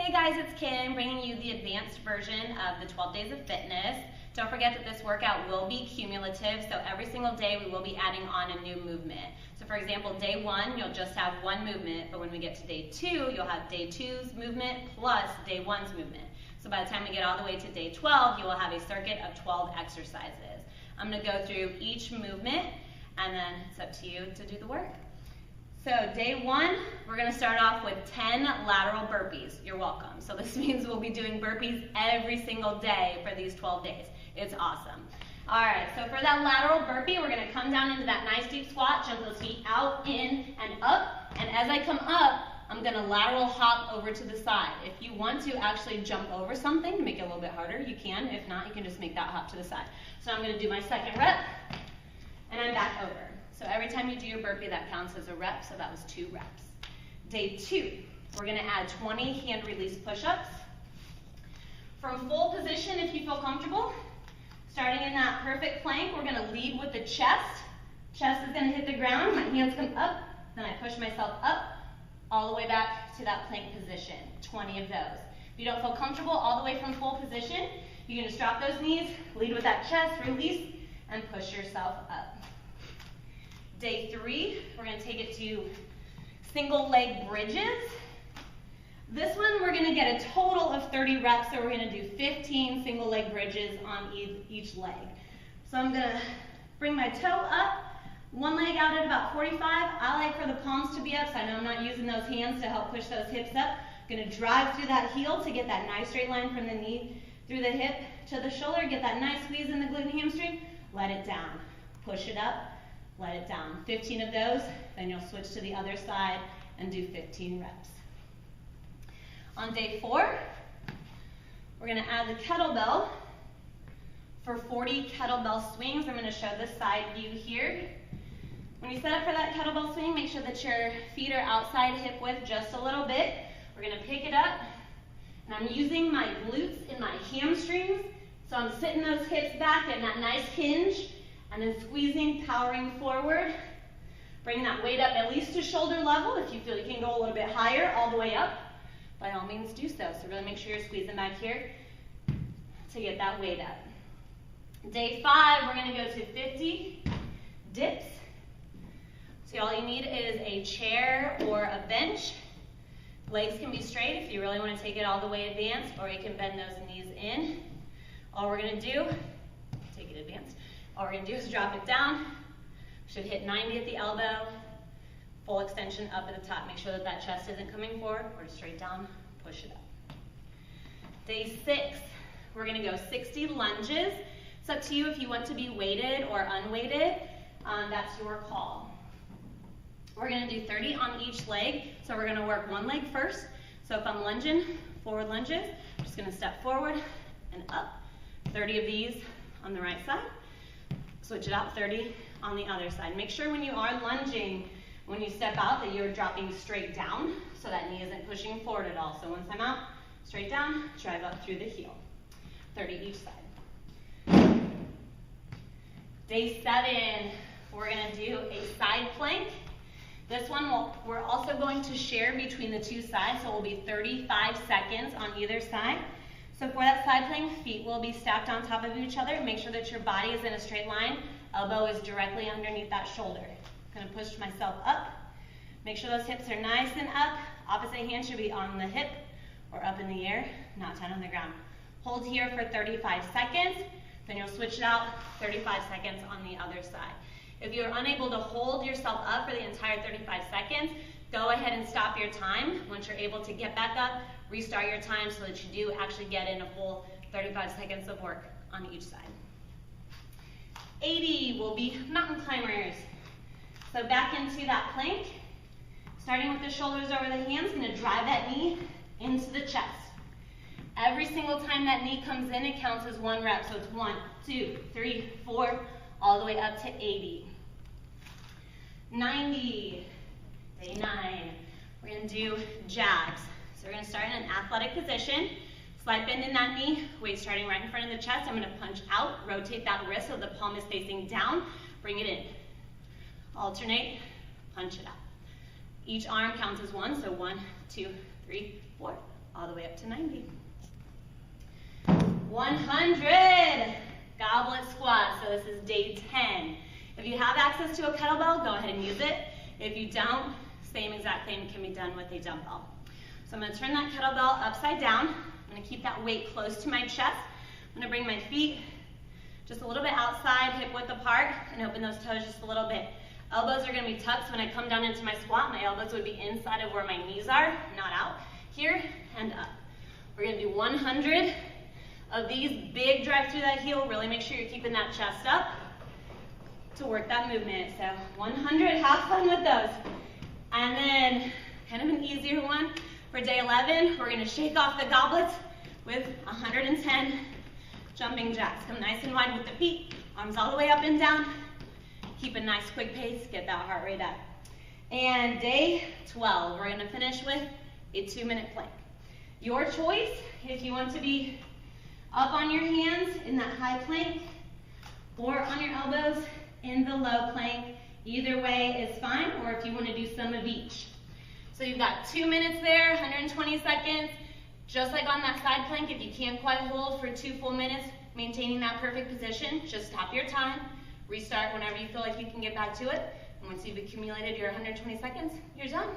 Hey guys, it's Kim bringing you the advanced version of the 12 Days of Fitness. Don't forget that this workout will be cumulative, so every single day we will be adding on a new movement. So for example, day 1, you'll just have one movement, but when we get to day 2, you'll have day 2's movement plus day 1's movement. So by the time we get all the way to day 12, you will have a circuit of 12 exercises. I'm going to go through each movement, and then it's up to you to do the work. So day 1, we're going to start off with 10 lateral burpees. You're welcome. So this means we'll be doing burpees every single day for these 12 days. It's awesome. All right, so for that lateral burpee, we're going to come down into that nice deep squat, jump those feet out, in, and up. And as I come up, I'm going to lateral hop over to the side. If you want to actually jump over something to make it a little bit harder, you can. If not, you can just make that hop to the side. So I'm going to do my second rep, and I'm back over. So every time you do your burpee, that counts as a rep, so that was 2 reps. Day 2, we're going to add 20 hand release push-ups. From full position, if you feel comfortable, starting in that perfect plank, we're going to lead with the chest. Chest is going to hit the ground, my hands come up, then I push myself up, all the way back to that plank position, 20 of those. If you don't feel comfortable all the way from full position, you can just drop those knees, lead with that chest, release, and push yourself up. Day 3, we're going to take it to single leg bridges. This one we're going to get a total of 30 reps, so we're going to do 15 single leg bridges on each leg. So I'm going to bring my toe up, one leg out at about 45. I like for the palms to be up, so I know I'm not using those hands to help push those hips up. I'm going to drive through that heel to get that nice straight line from the knee through the hip to the shoulder, get that nice squeeze in the glute and hamstring, let it down, push it up, let it down. 15 of those, then you'll switch to the other side and do 15 reps. On day 4, we're going to add the kettlebell for 40 kettlebell swings. I'm going to show the side view here. When you set up for that kettlebell swing, make sure that your feet are outside hip width just a little bit. We're going to pick it up, and I'm using my glutes and my hamstrings, so I'm sitting those hips back in that nice hinge, and then squeezing, powering forward. Bring that weight up at least to shoulder level. If you feel you can go a little bit higher, all the way up, by all means do so. So really make sure you're squeezing back here to get that weight up. Day 5, we're going to go to 50 dips. So all you need is a chair or a bench. Legs can be straight if you really want to take it all the way advanced, or you can bend those knees in. All we're going to do, take it advanced. All we're going to do is drop it down. Should hit 90 at the elbow. Full extension up at the top. Make sure that that chest isn't coming forward or straight down. Push it up. Day 6, we're going to go 60 lunges. It's up to you if you want to be weighted or unweighted. That's your call. We're going to do 30 on each leg. So we're going to work one leg first. So if I'm lunging, forward lunges, I'm just going to step forward and up. 30 of these on the right side. Switch it out, 30 on the other side. Make sure when you are lunging, when you step out, that you're dropping straight down so that knee isn't pushing forward at all. So once I'm out, straight down, drive up through the heel. 30 each side. Day 7, we're going to do a side plank. This one we're also going to share between the two sides, so it will be 35 seconds on either side. So for that side plank, feet will be stacked on top of each other. Make sure that your body is in a straight line. Elbow is directly underneath that shoulder. I'm going to push myself up. Make sure those hips are nice and up. Opposite hand should be on the hip or up in the air, not down on the ground. Hold here for 35 seconds. Then you'll switch it out, 35 seconds on the other side. If you're unable to hold yourself up for the entire 35 seconds, go ahead and stop your time. Once you're able to get back up, restart your time so that you do actually get in a full 35 seconds of work on each side. 80 will be mountain climbers. So back into that plank, starting with the shoulders over the hands, going to drive that knee into the chest. Every single time that knee comes in, it counts as 1 rep. So it's 1, 2, 3, 4, all the way up to 80. 90, day 9, we're going to do jabs. So we're going to start in an athletic position, slight bend in that knee, weight starting right in front of the chest. I'm going to punch out, rotate that wrist so the palm is facing down, bring it in. Alternate, punch it out. Each arm counts as 1, so 1, 2, 3, 4, all the way up to 90. 100 goblet squat. So this is day 10. If you have access to a kettlebell, go ahead and use it. If you don't, same exact thing can be done with a dumbbell. So I'm going to turn that kettlebell upside down. I'm going to keep that weight close to my chest. I'm going to bring my feet just a little bit outside, hip width apart, and open those toes just a little bit. Elbows are going to be tucked, so when I come down into my squat, my elbows would be inside of where my knees are, not out. Here and up. We're going to do 100 of these. Big drive through that heel. Really make sure you're keeping that chest up to work that movement. So 100, have fun with those. And then kind of an easier one for day 11, we're going to shake off the goblets with 110 jumping jacks. Come nice and wide with the feet, arms all the way up and down. Keep a nice quick pace, get that heart rate up. And day 12, we're going to finish with a 2-minute plank. Your choice, if you want to be up on your hands in that high plank or on your elbows in the low plank. Either way is fine, or if you want to do some of each. So you've got 2 minutes there, 120 seconds. Just like on that side plank, if you can't quite hold for 2 full minutes, maintaining that perfect position, just stop your time, restart whenever you feel like you can get back to it. And once you've accumulated your 120 seconds, you're done.